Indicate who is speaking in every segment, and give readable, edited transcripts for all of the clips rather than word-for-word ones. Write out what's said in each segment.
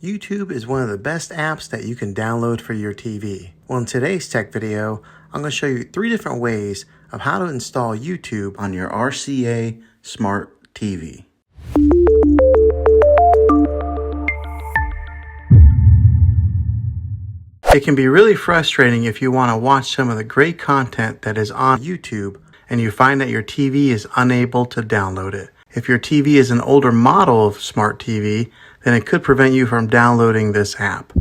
Speaker 1: YouTube is one of the best apps that you can download for your TV. Well, in today's tech video, I'm going to show you 3 different ways of how to install YouTube on your RCA smart TV. It can be really frustrating if you want to watch some of the great content that is on YouTube and you find that your TV is unable to download it. If your TV is an older model of smart TV, then it could prevent you from downloading this app.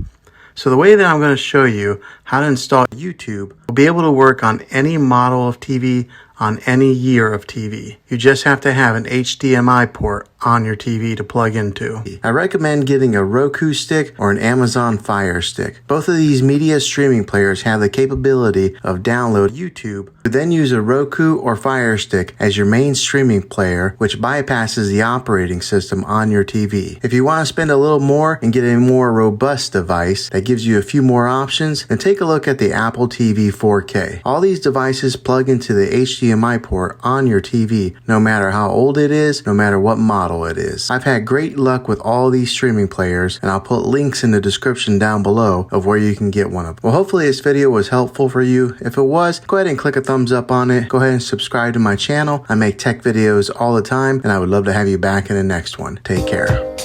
Speaker 1: So the way that I'm going to show you how to install YouTube will be able to work on any model of TV, on any year of TV. You just have to have an HDMI port on your TV to plug into. I recommend getting a Roku stick or an Amazon Fire Stick. Both of these media streaming players have the capability of download YouTube. You then use a Roku or Fire Stick as your main streaming player, which bypasses the operating system on your TV. If you want to spend a little more and get a more robust device that gives you a few more options, then take a look at the Apple TV 4K. All these devices plug into the HDMI port on your TV, no matter how old it is, no matter what model it is. I've had great luck with all these streaming players, and I'll put links in the description down below of where you can get one of them. Well, hopefully this video was helpful for you. If it was, go ahead and click a thumbs up on it. Go ahead and subscribe to my channel. I make tech videos all the time, and I would love to have you back in the next one. Take care.